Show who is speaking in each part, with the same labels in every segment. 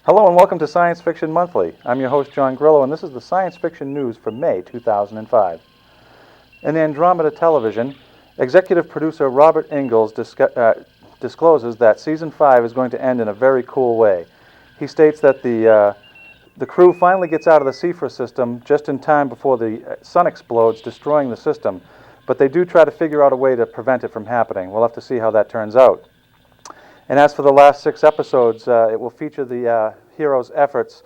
Speaker 1: Hello and welcome to Science Fiction Monthly. I'm your host, John Grillo, and this is the science fiction news for May 2005. In Andromeda Television, executive producer Robert Ingalls discloses that Season 5 is going to end in a very cool way. He states that the crew finally gets out of the Seafra system just in time before the sun explodes, destroying the system, but they do try to figure out a way to prevent it from happening. We'll have to see how that turns out. And as for the last 6 episodes, it will feature the heroes' efforts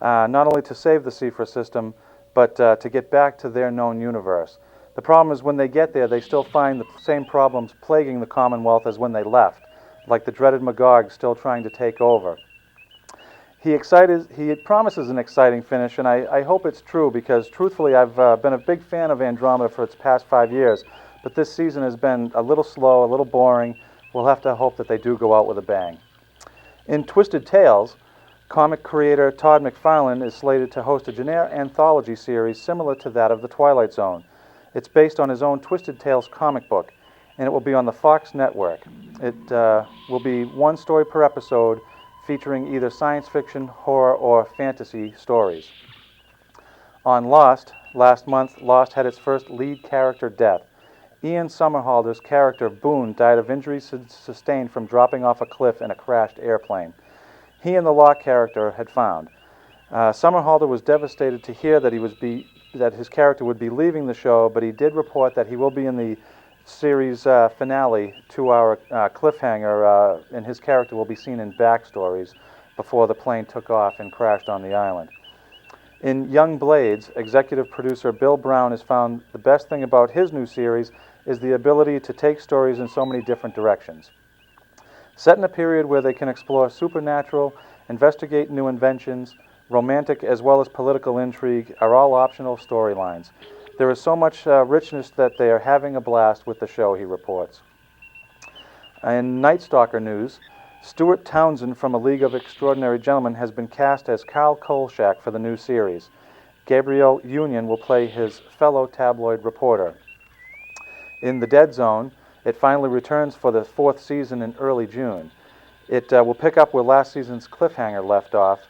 Speaker 1: not only to save the Seafra system, but to get back to their known universe. The problem is when they get there, they still find the same problems plaguing the Commonwealth as when they left, like the dreaded Magog still trying to take over. He promises an exciting finish, and I hope it's true because, truthfully, I've been a big fan of Andromeda for its past 5 years, but this season has been a little slow, a little boring. We'll have to hope that they do go out with a bang. In Twisted Tales, comic creator Todd McFarlane is slated to host a generic anthology series similar to that of The Twilight Zone. It's based on his own Twisted Tales comic book, and it will be on the Fox network. It will be 1 story per episode, featuring either science fiction, horror, or fantasy stories. On Lost, last month, Lost had its first lead character death. Ian Somerhalder's character, Boone, died of injuries sustained from dropping off a cliff in a crashed airplane. He and the Locke character had found. Somerhalder was devastated to hear that his character would be leaving the show, but he did report that he will be in the series finale, 2-hour cliffhanger, and his character will be seen in backstories before the plane took off and crashed on the island. In Young Blades, executive producer Bill Brown has found the best thing about his new series is the ability to take stories in so many different directions. Set in a period where they can explore supernatural, investigate new inventions, romantic as well as political intrigue are all optional storylines. There is so much richness that they are having a blast with the show, he reports. In Night Stalker news, Stuart Townsend from A League of Extraordinary Gentlemen has been cast as Carl Kolchak for the new series. Gabrielle Union will play his fellow tabloid reporter. In The Dead Zone, it finally returns for the 4th season in early June. It will pick up where last season's cliffhanger left off.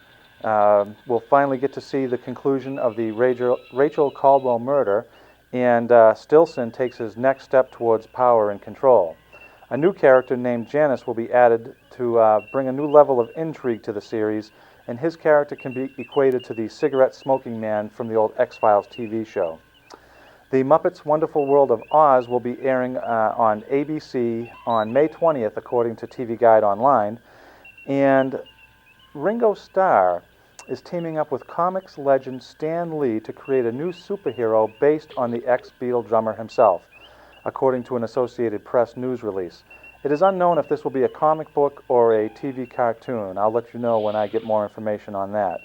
Speaker 1: We'll finally get to see the conclusion of the Rachel Caldwell murder, and Stilson takes his next step towards power and control. A new character named Janice will be added to bring a new level of intrigue to the series, and his character can be equated to the cigarette-smoking man from the old X-Files TV show. The Muppets' Wonderful World of Oz will be airing on ABC on May 20th, according to TV Guide Online, and Ringo Starr is teaming up with comics legend Stan Lee to create a new superhero based on the ex-Beatle drummer himself, according to an Associated Press news release. It is unknown if this will be a comic book or a TV cartoon. I'll let you know when I get more information on that.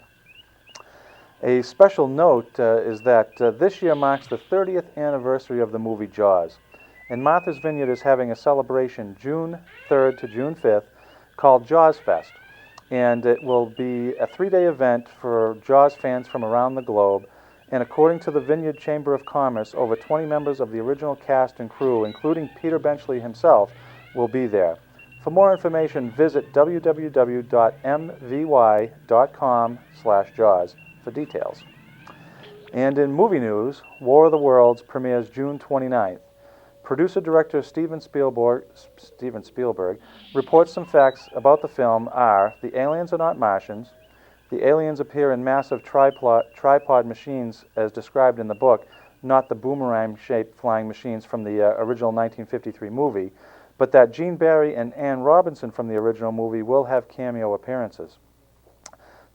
Speaker 1: A special note is that this year marks the 30th anniversary of the movie Jaws, and Martha's Vineyard is having a celebration June 3rd to June 5th called Jaws Fest, and it will be a 3-day event for Jaws fans from around the globe. And according to the Vineyard Chamber of Commerce, over 20 members of the original cast and crew, including Peter Benchley himself, will be there. For more information, visit www.mvy.com/Jaws for details. And in movie news, War of the Worlds premieres June 29th. Producer-director Steven Spielberg reports some facts about the film are: the aliens are not Martians, the aliens appear in massive tripod machines as described in the book, not the boomerang-shaped flying machines from the original 1953 movie, but that Gene Barry and Anne Robinson from the original movie will have cameo appearances.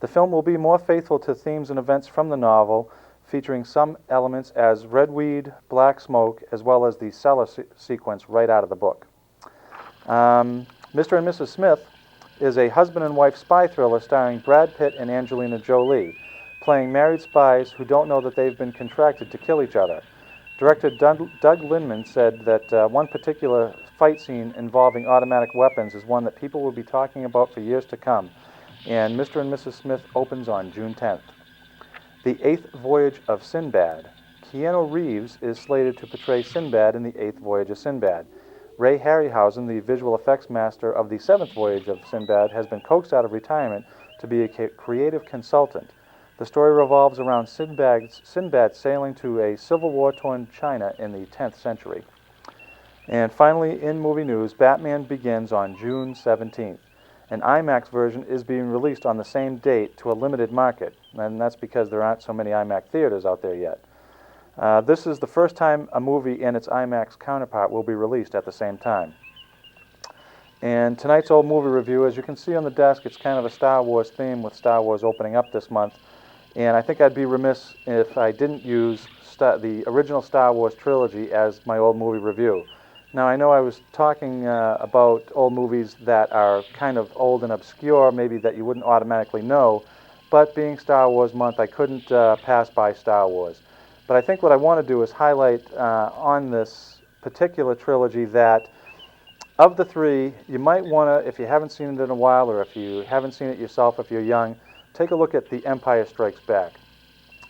Speaker 1: The film will be more faithful to themes and events from the novel, featuring some elements as redweed, black smoke, as well as the cellar sequence right out of the book. Mr. and Mrs. Smith is a husband and wife spy thriller starring Brad Pitt and Angelina Jolie, playing married spies who don't know that they've been contracted to kill each other. Director Doug Liman said that one particular fight scene involving automatic weapons is one that people will be talking about for years to come, and Mr. and Mrs. Smith opens on June 10th. The Eighth Voyage of Sinbad. Keanu Reeves is slated to portray Sinbad in The Eighth Voyage of Sinbad. Ray Harryhausen, the visual effects master of The Seventh Voyage of Sinbad, has been coaxed out of retirement to to be a creative consultant. The story revolves around Sinbad sailing to a Civil War-torn China in the 10th century. And finally, in movie news, Batman Begins on June 17th. An IMAX version is being released on the same date to a limited market, and that's because there aren't so many IMAX theaters out there yet. This is the first time a movie and its IMAX counterpart will be released at the same time. And tonight's old movie review, as you can see on the desk, it's kind of a Star Wars theme with Star Wars opening up this month. And I think I'd be remiss if I didn't use the original Star Wars trilogy as my old movie review. Now, I know I was talking about old movies that are kind of old and obscure, maybe that you wouldn't automatically know, but being Star Wars month, I couldn't pass by Star Wars. But I think what I want to do is highlight on this particular trilogy that of the three, you might want to, if you haven't seen it in a while, or if you haven't seen it yourself if you're young, take a look at The Empire Strikes Back.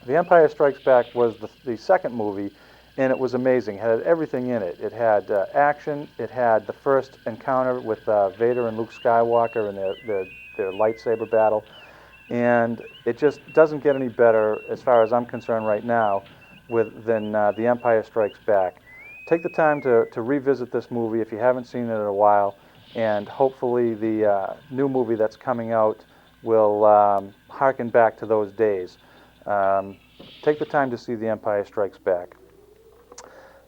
Speaker 1: The Empire Strikes Back was the second movie, and it was amazing. It had everything in it. It had action. It had the first encounter with Vader and Luke Skywalker and their lightsaber battle. And it just doesn't get any better, as far as I'm concerned right now, than The Empire Strikes Back. Take the time to revisit this movie if you haven't seen it in a while, and hopefully the new movie that's coming out will harken back to those days. Take the time to see The Empire Strikes Back.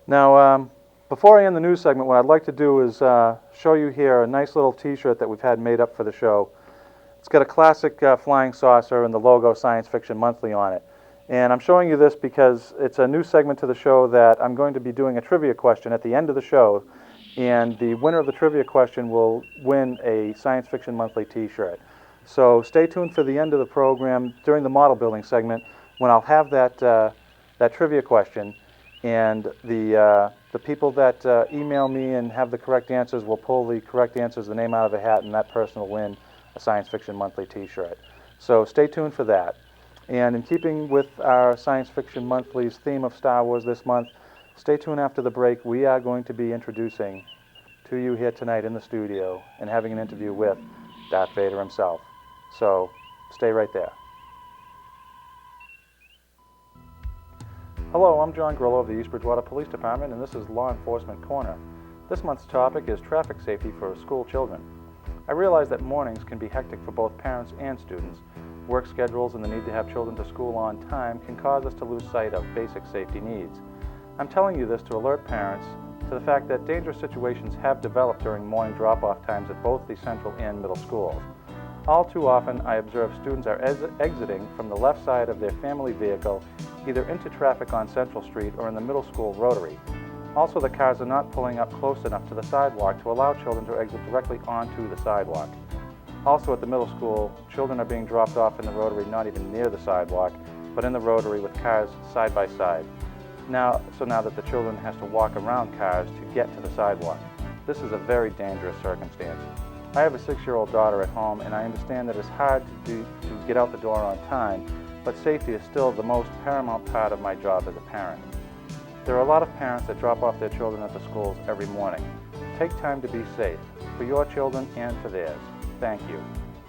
Speaker 1: Now, before I end the news segment, what I'd like to do is show you here a nice little t-shirt that we've had made up for the show. It's got a classic flying saucer and the logo Science Fiction Monthly on it. And I'm showing you this because it's a new segment to the show that I'm going to be doing a trivia question at the end of the show, and the winner of the trivia question will win a Science Fiction Monthly t-shirt. So stay tuned for the end of the program during the model building segment when I'll have that trivia question, and the people that email me and have the correct answers will pull the correct answers, the name out of the hat, and that person will win a Science Fiction Monthly t-shirt. So stay tuned for that. And in keeping with our Science Fiction Monthly's theme of Star Wars this month, stay tuned after the break. We are going to be introducing to you here tonight in the studio and having an interview with Darth Vader himself. So stay right there. Hello, I'm John Grillo of the East Bridgewater Police Department, and this is Law Enforcement Corner. This month's topic is traffic safety for school children. I realize that mornings can be hectic for both parents and students. Work schedules and the need to have children to school on time can cause us to lose sight of basic safety needs. I'm telling you this to alert parents to the fact that dangerous situations have developed during morning drop-off times at both the central and middle schools. All too often, I observe students are exiting from the left side of their family vehicle, either into traffic on Central Street or in the middle school rotary. Also, the cars are not pulling up close enough to the sidewalk to allow children to exit directly onto the sidewalk. Also at the middle school, children are being dropped off in the rotary not even near the sidewalk, but in the rotary with cars side by side. Now that the children has to walk around cars to get to the sidewalk. This is a very dangerous circumstance. I have a 6-year-old daughter at home, and I understand that it's hard to get out the door on time, but safety is still the most paramount part of my job as a parent. There are a lot of parents that drop off their children at the schools every morning. Take time to be safe, for your children and for theirs. Thank you.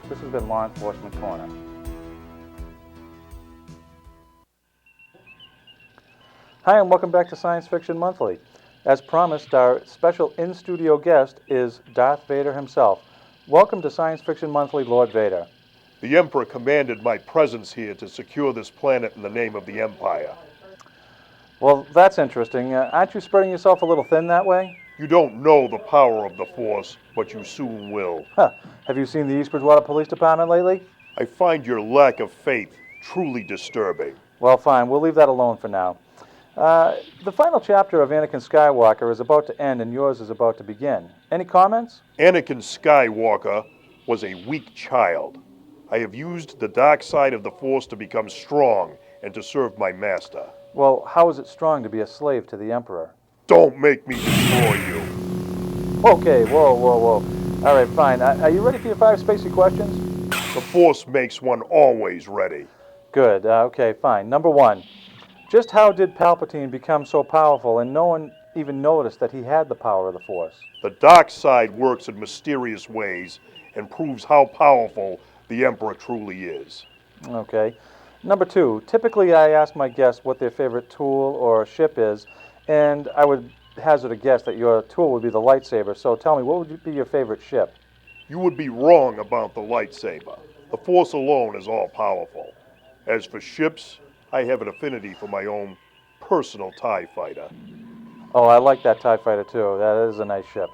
Speaker 1: This has been Law Enforcement Corner. Hi, and welcome back to Science Fiction Monthly. As promised, our special in-studio guest is Darth Vader himself. Welcome to Science Fiction Monthly, Lord Vader.
Speaker 2: The Emperor commanded my presence here to secure this planet in the name of the Empire.
Speaker 1: Well, that's interesting. Aren't you spreading yourself a little thin that way?
Speaker 2: You don't know the power of the Force, but you soon will.
Speaker 1: Huh. Have you seen the East Bridgewater Police Department lately?
Speaker 2: I find your lack of faith truly disturbing.
Speaker 1: Well, fine. We'll leave that alone for now. The final chapter of Anakin Skywalker is about to end and yours is about to begin. Any comments?
Speaker 2: Anakin Skywalker was a weak child. I have used the dark side of the Force to become strong and to serve my master.
Speaker 1: Well, how is it strong to be a slave to the Emperor?
Speaker 2: Don't make me destroy you.
Speaker 1: Okay, whoa. All right, fine. Are you ready for your 5 spacey questions?
Speaker 2: The Force makes one always ready.
Speaker 1: Good. Okay, fine. Number 1. Just how did Palpatine become so powerful and no one even noticed that he had the power of the Force?
Speaker 2: The dark side works in mysterious ways and proves how powerful The Emperor truly is.
Speaker 1: Okay. Number 2, typically I ask my guests what their favorite tool or ship is, and I would hazard a guess that your tool would be the lightsaber. So tell me, what would be your favorite ship?
Speaker 2: You would be wrong about the lightsaber. The Force alone is all-powerful. As for ships, I have an affinity for my own personal TIE fighter.
Speaker 1: Oh, I like that TIE fighter too. That is a nice ship.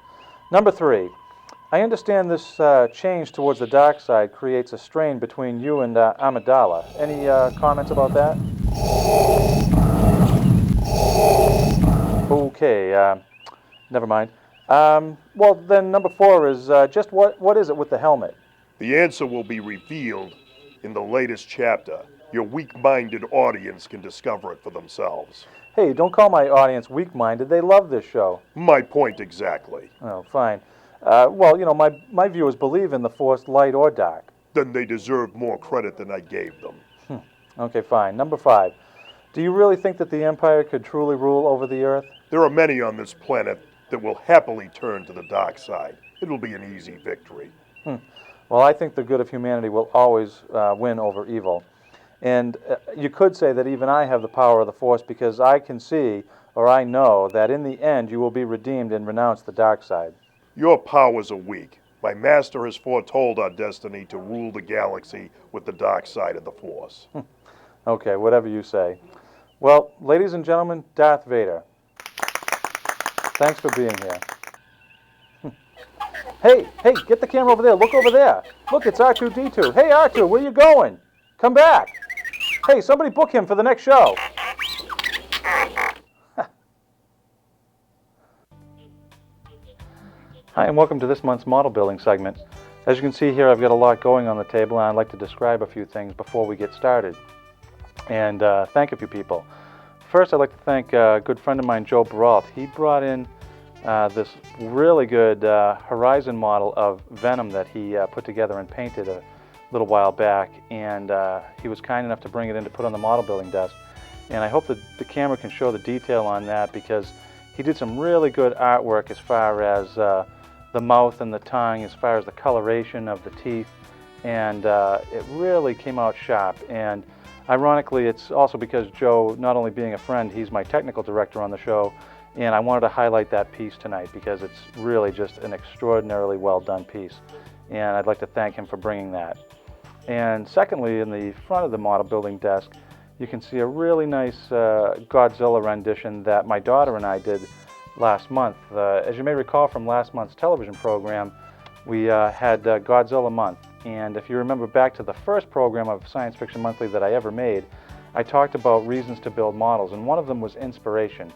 Speaker 1: Number 3, I understand this change towards the dark side creates a strain between you and Amidala. Any comments about that? Okay, never mind. Well, then number 4 is just what is it with the helmet?
Speaker 2: The answer will be revealed in the latest chapter. Your weak-minded audience can discover it for themselves.
Speaker 1: Hey, don't call my audience weak-minded. They love this show.
Speaker 2: My point exactly.
Speaker 1: Oh, fine. Well, you know, my viewers believe in the Force, light or dark.
Speaker 2: Then they deserve more credit than I gave them.
Speaker 1: Okay, fine. Number 5. Do you really think that the Empire could truly rule over the Earth?
Speaker 2: There are many on this planet that will happily turn to the dark side. It'll be an easy victory.
Speaker 1: Well, I think the good of humanity will always win over evil. And you could say that even I have the power of the Force because I can see, or I know, that in the end you will be redeemed and renounce the dark side.
Speaker 2: Your powers are weak. My master has foretold our destiny to rule the galaxy with the dark side of the Force.
Speaker 1: Okay, whatever you say. Well, ladies and gentlemen, Darth Vader. Thanks for being here. Hey, get the camera over there. Look over there. Look, it's R2-D2. Hey, R2, where you going? Come back. Hey, somebody book him for the next show. Hi, and welcome to this month's model building segment. As you can see here, I've got a lot going on the table, and I'd like to describe a few things before we get started. And thank a few people. First, I'd like to thank a good friend of mine, Joe Baralt. He brought in this really good Horizon model of Venom that he put together and painted a little while back, and he was kind enough to bring it in to put on the model building desk. And I hope that the camera can show the detail on that, because he did some really good artwork as far as the mouth and the tongue, as far as the coloration of the teeth, and it really came out sharp. And ironically, it's also because Joe, not only being a friend, he's my technical director on the show, and I wanted to highlight that piece tonight because it's really just an extraordinarily well done piece, and I'd like to thank him for bringing that. And secondly, in the front of the model building desk, you can see a really nice Godzilla rendition that my daughter and I did last month. As you may recall from last month's television program, we had Godzilla Month. And if you remember back to the first program of Science Fiction Monthly that I ever made, I talked about reasons to build models, and one of them was inspiration.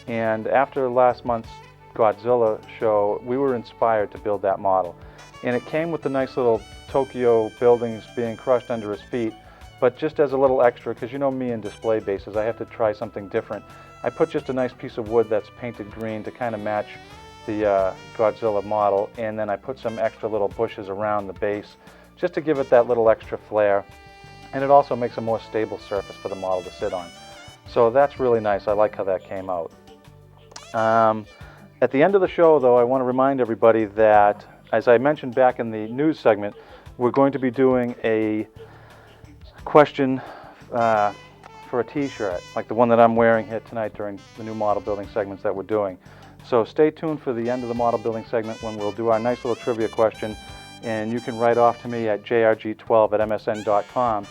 Speaker 1: And after last month's Godzilla show, we were inspired to build that model. And it came with the nice little Tokyo buildings being crushed under his feet, but just as a little extra, because you know me in display bases, I have to try something different. I put just a nice piece of wood that's painted green to kind of match the Godzilla model, and then I put some extra little bushes around the base just to give it that little extra flair, and it also makes a more stable surface for the model to sit on. So that's really nice. I like how that came out. At the end of the show, though, I want to remind everybody that, as I mentioned back in the news segment, we're going to be doing a question for a t-shirt, like the one that I'm wearing here tonight during the new model building segments that we're doing. So stay tuned for the end of the model building segment when we'll do our nice little trivia question, and you can write off to me at jrg12@msn.com,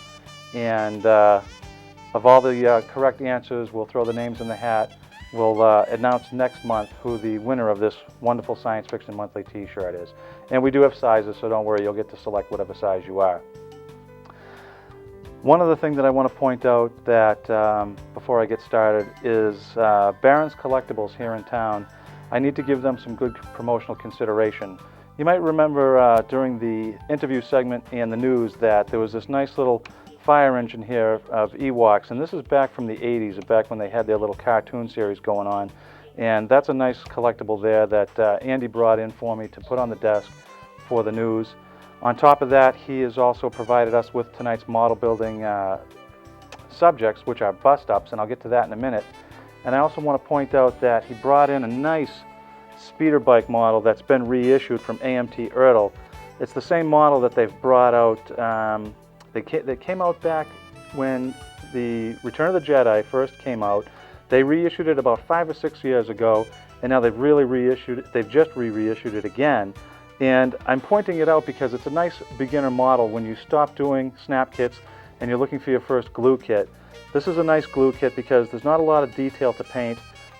Speaker 1: and of all the correct answers, we'll throw the names in the hat. We'll announce next month who the winner of this wonderful Science Fiction Monthly t-shirt is. And we do have sizes, so don't worry, you'll get to select whatever size you are. One other thing that I want to point out that before I get started is Barron's Collectibles here in town. I need to give them some good promotional consideration. You might remember during the interview segment and the news that there was this nice little fire engine here of Ewoks, and this is back from the 80s, back when they had their little cartoon series going on. And that's a nice collectible there that Andy brought in for me to put on the desk for the news. On top of that, he has also provided us with tonight's model building subjects, which are bust-ups, and I'll get to that in a minute. And I also want to point out that he brought in a nice speeder bike model that's been reissued from AMT Ertl. It's the same model that they've brought out. They came out back when the Return of the Jedi first came out. They reissued it about 5 or 6 years ago, and now they've really reissued it. They've just reissued it again. And I'm pointing it out because it's a nice beginner model when you stop doing snap kits and you're looking for your first glue kit. This is a nice glue kit because there's not a lot of detail to paint,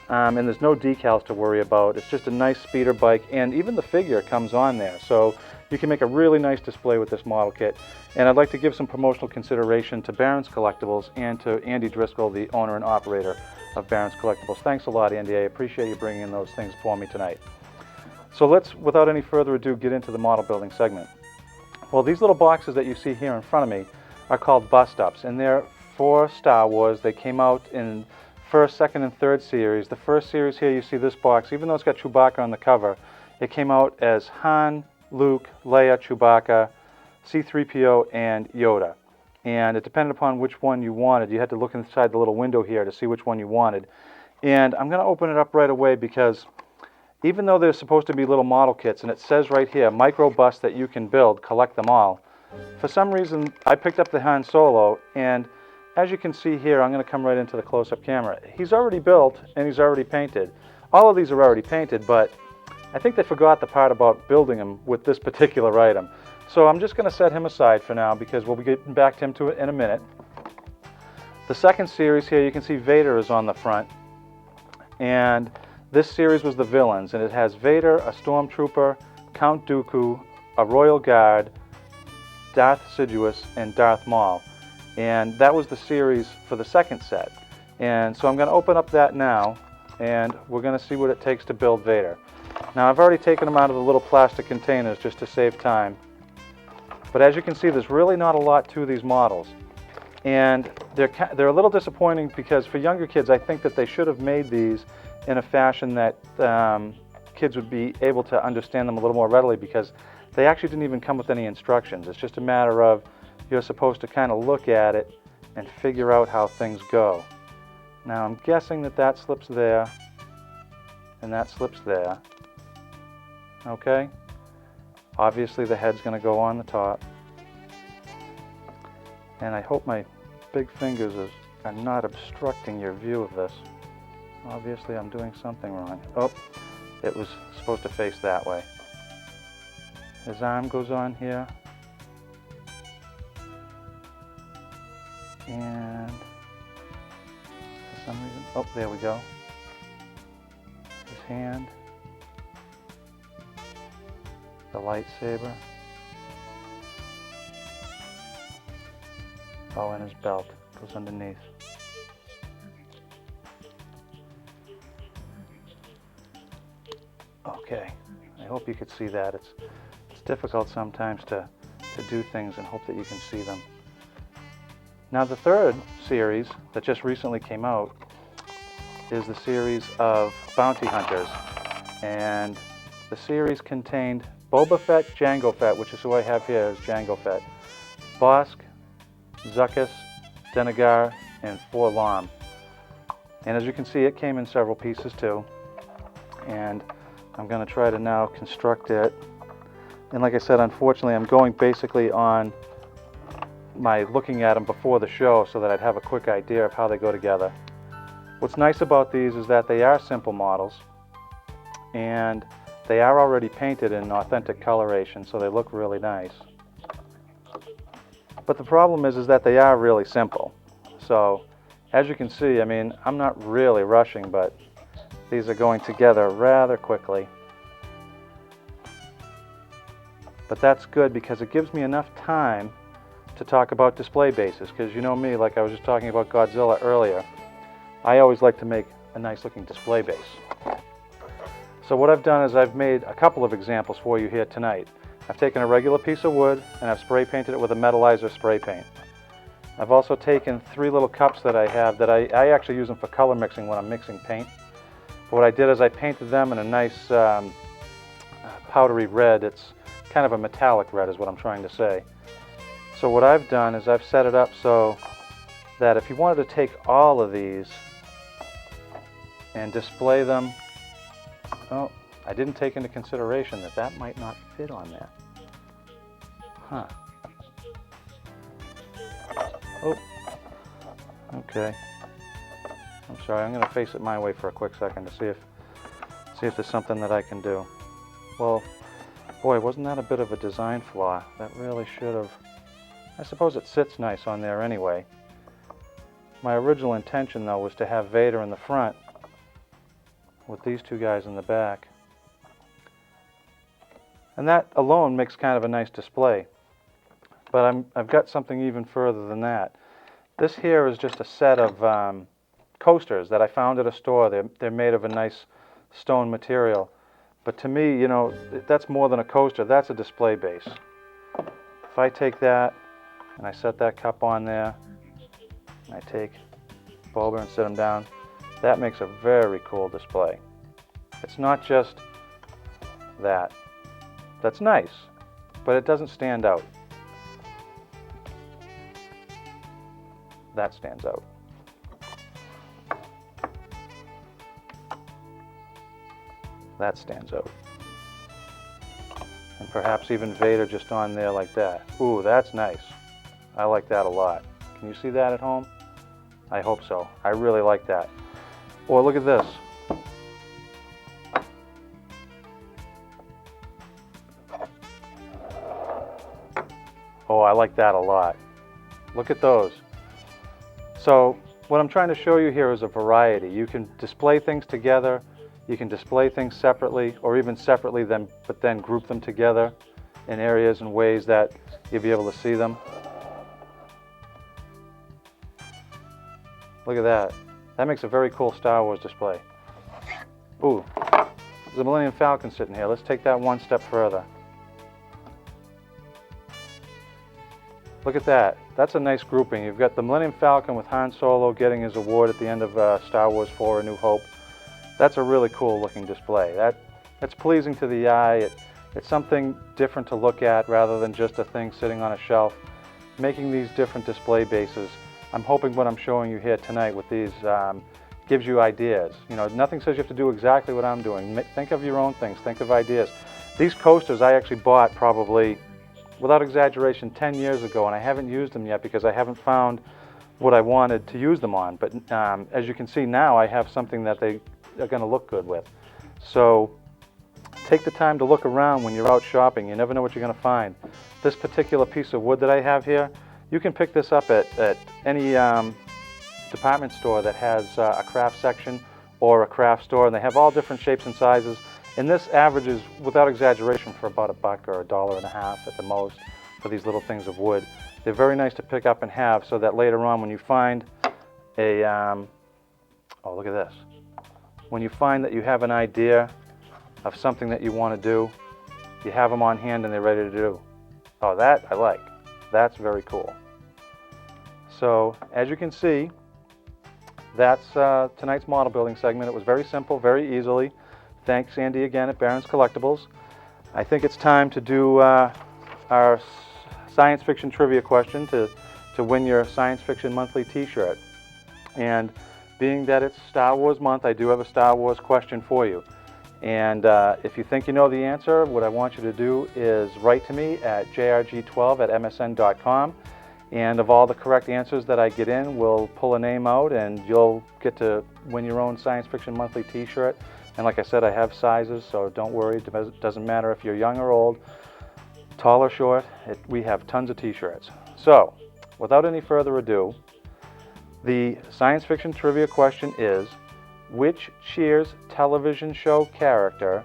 Speaker 1: and there's no decals to worry about. It's just a nice speeder bike, and even the figure comes on there. So you can make a really nice display with this model kit. And I'd like to give some promotional consideration to Barron's Collectibles and to Andy Driscoll, the owner and operator of Barron's Collectibles. Thanks a lot, Andy. I appreciate you bringing in those things for me tonight. So let's, without any further ado, get into the model building segment. Well, these little boxes that you see here in front of me are called bust-ups, and they're for Star Wars. They came out in first, second, and third series. The first series here, you see this box, even though it's got Chewbacca on the cover, it came out as Han, Luke, Leia, Chewbacca, C-3PO, and Yoda. And it depended upon which one you wanted. You had to look inside the little window here to see which one you wanted. And I'm going to open it up right away because even though they're supposed to be little model kits, and it says right here, micro bust that you can build, collect them all, for some reason I picked up the Han Solo, and as you can see here, I'm going to come right into the close-up camera. He's already built and he's already painted. All of these are already painted, but I think they forgot the part about building them with this particular item. So I'm just going to set him aside for now because we'll be getting back to him in a minute. The second series here, you can see Vader is on the front, and this series was the villains, and it has Vader, a Stormtrooper, Count Dooku, a Royal Guard, Darth Sidious, and Darth Maul. And that was the series for the second set. And so I'm going to open up that now, and we're going to see what it takes to build Vader. Now, I've already taken them out of the little plastic containers just to save time. But as you can see, there's really not a lot to these models. And they're a little disappointing because for younger kids, I think that they should have made these in a fashion that kids would be able to understand them a little more readily, because they actually didn't even come with any instructions. It's just a matter of you're supposed to kind of look at it and figure out how things go. Now I'm guessing that that slips there and that slips there. Okay? Obviously the head's going to go on the top. And I hope my big fingers are not obstructing your view of this. Obviously I'm doing something wrong. Oh, it was supposed to face that way. His arm goes on here. And for some reason, oh, there we go. His hand. The lightsaber. Oh, and his belt goes underneath. Okay, I hope you could see that. It's difficult sometimes to do things and hope that you can see them. Now the third series that just recently came out is the series of Bounty Hunters. And the series contained Boba Fett, Jango Fett, which is who I have here as Jango Fett, Bosk, Zuckuss, Denegar, and 4-LOM. And as you can see, it came in several pieces too. And I'm going to try to now construct it. And like I said, unfortunately, I'm going basically on my looking at them before the show so that I'd have a quick idea of how they go together. What's nice about these is that they are simple models, and they are already painted in authentic coloration, so they look really nice. But the problem is that they are really simple. So as you can see, I mean, I'm not really rushing, but these are going together rather quickly. But that's good because it gives me enough time to talk about display bases, because you know me, like I was just talking about Godzilla earlier, I always like to make a nice looking display base. So what I've done is I've made a couple of examples for you here tonight. I've taken a regular piece of wood and I've spray painted it with a metallizer spray paint. I've also taken 3 little cups that I have that I actually use them for color mixing when I'm mixing paint. But what I did is I painted them in a nice powdery red. It's kind of a metallic red is what I'm trying to say. So what I've done is I've set it up so that if you wanted to take all of these and display them, oh, I didn't take into consideration that that might not fit on there. Huh. Oh. Okay. I'm sorry, I'm going to face it my way for a quick second to see if there's something that I can do. Well, boy, wasn't that a bit of a design flaw? That really should have... I suppose it sits nice on there anyway. My original intention, though, was to have Vader in the front with these two guys in the back. And that alone makes kind of a nice display. But I've got something even further than that. This here is just a set of coasters that I found at a store. They're made of a nice stone material. But to me, you know, that's more than a coaster. That's a display base. If I take that and I set that cup on there, and I take Boba and sit him down, that makes a very cool display. It's not just that. That's nice, but it doesn't stand out. That stands out. That stands out. And perhaps even Vader just on there like that. Ooh, that's nice. I like that a lot. Can you see that at home? I hope so. I really like that. Or look at this. Oh, I like that a lot. Look at those. So what I'm trying to show you here is a variety. You can display things together, you can display things separately, or even separately but then group them together in areas and ways that you'll be able to see them. Look at that. That makes a very cool Star Wars display. Ooh, there's a Millennium Falcon sitting here. Let's take that one step further. Look at that. That's a nice grouping. You've got the Millennium Falcon with Han Solo getting his award at the end of Star Wars 4: A New Hope. That's a really cool looking display. That's pleasing to the eye. It's something different to look at rather than just a thing sitting on a shelf. Making these different display bases, I'm hoping what I'm showing you here tonight with these gives you ideas. You know, nothing says you have to do exactly what I'm doing. Think of your own things. Think of ideas. These coasters I actually bought probably, without exaggeration, 10 years ago, and I haven't used them yet because I haven't found what I wanted to use them on. But as you can see now, I have something that they are going to look good with. So take the time to look around when you're out shopping. You never know what you're going to find. This particular piece of wood that I have here, you can pick this up at any department store that has a craft section or a craft store, and they have all different shapes and sizes. And this averages, without exaggeration, for about $1 or $1.50 at the most for these little things of wood. They're very nice to pick up and have, so that later on when you find a, oh, look at this. When you find that you have an idea of something that you want to do, you have them on hand and they're ready to do. Oh, that I like. That's very cool. So, as you can see, that's tonight's model building segment. It was very simple, very easily. Thanks, Andy, again at Barron's Collectibles. I think it's time to do our science fiction trivia question to win your Science Fiction Monthly t-shirt. And being that it's Star Wars month, I do have a Star Wars question for you. And if you think you know the answer, what I want you to do is write to me at jrg12@msn.com. And of all the correct answers that I get in, we'll pull a name out and you'll get to win your own Science Fiction Monthly t-shirt. And like I said, I have sizes, so don't worry. It doesn't matter if you're young or old, tall or short. We have tons of t-shirts. So, without any further ado, the science fiction trivia question is, which Cheers television show character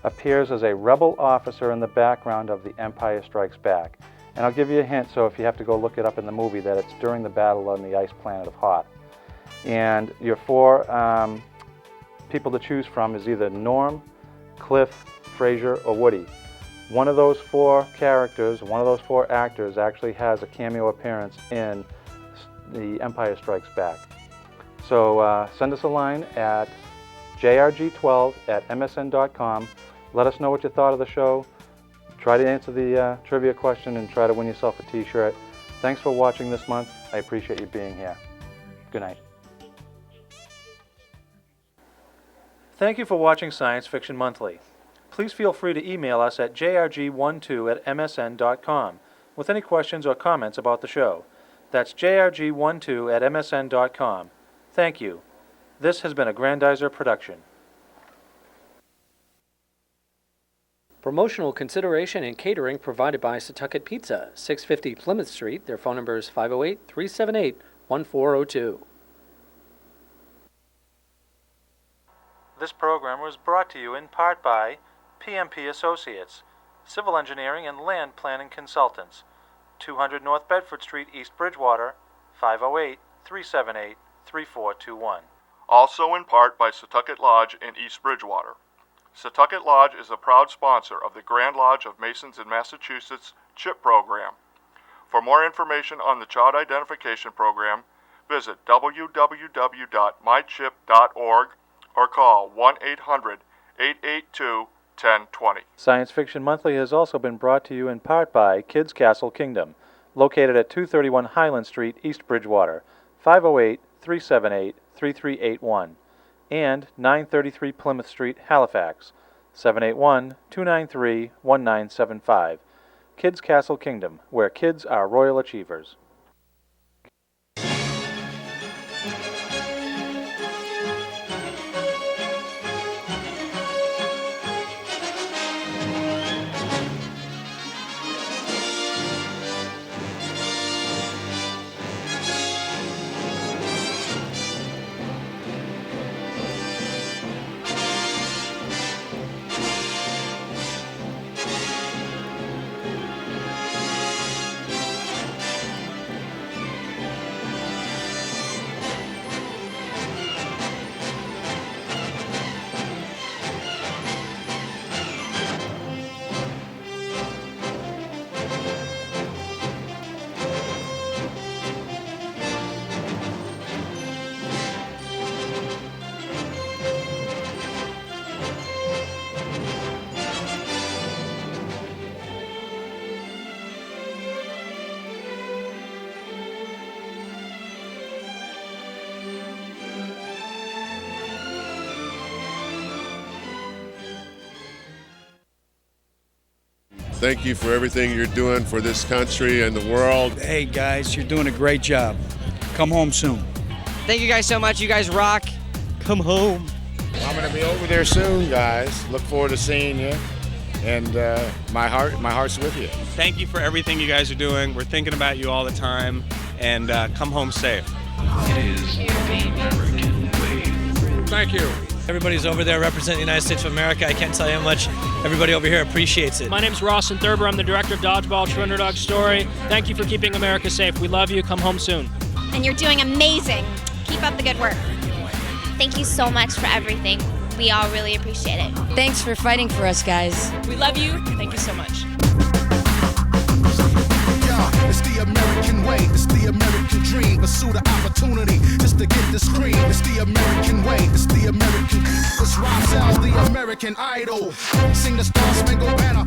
Speaker 1: appears as a rebel officer in the background of The Empire Strikes Back? And I'll give you a hint, so if you have to go look it up in the movie, that it's during the battle on the ice planet of Hoth. And your four people to choose from is either Norm, Cliff, Frasier, or Woody. One of those four characters, one of those four actors actually has a cameo appearance in The Empire Strikes Back. So send us a line at jrg12@msn.com. Let us know what you thought of the show. Try to answer the trivia question and try to win yourself a t-shirt. Thanks for watching this month. I appreciate you being here. Good night. Thank you for watching Science Fiction Monthly. Please feel free to email us at jrg12@msn.com. with any questions or comments about the show. That's jrg12@msn.com. Thank you. This has been a Grandizer production.
Speaker 3: Promotional consideration and catering provided by Setauket Pizza, 650 Plymouth Street. Their phone number is 508-378-1402.
Speaker 1: This program was brought to you in part by PMP Associates, Civil Engineering and Land Planning Consultants, 200 North Bedford Street, East Bridgewater, 508-378-3421.
Speaker 4: Also in part by Setauket Lodge in East Bridgewater. Setauket Lodge is a proud sponsor of the Grand Lodge of Masons in Massachusetts CHIP program. For more information on the Child Identification Program, visit www.mychip.org or call 1-800-882-1020.
Speaker 1: Science Fiction Monthly has also been brought to you in part by Kids Castle Kingdom, located at 231 Highland Street, East Bridgewater, 508-378-3381, and 933 Plymouth Street, Halifax, 781-293-1975. Kids Castle Kingdom, where kids are royal achievers.
Speaker 5: Thank you for everything you're doing for this country and the world.
Speaker 6: Hey guys, you're doing a great job. Come home soon.
Speaker 7: Thank you guys so much. You guys rock. Come home.
Speaker 8: I'm going to be over there soon, guys. Look forward to seeing you. And my heart's with you.
Speaker 9: Thank you for everything you guys are doing. We're thinking about you all the time. And come home safe.
Speaker 10: It is the American way.
Speaker 11: Thank you. Everybody's over there representing the United States of America. I can't tell you how much everybody over here appreciates it.
Speaker 12: My name's Rawson Thurber. I'm the director of Dodgeball, True Underdog Story. Thank you for keeping America safe. We love you. Come home soon.
Speaker 13: And you're doing amazing. Keep up the good work. Thank you so much for everything. We all really appreciate it.
Speaker 14: Thanks for fighting for us, guys.
Speaker 12: We love you. Thank you so much.
Speaker 15: It's the American way, it's the American dream. Pursue the opportunity just to get this cream. It's the American way, it's the American. It's Roswell, the American Idol. Sing the Star Spangled Banner.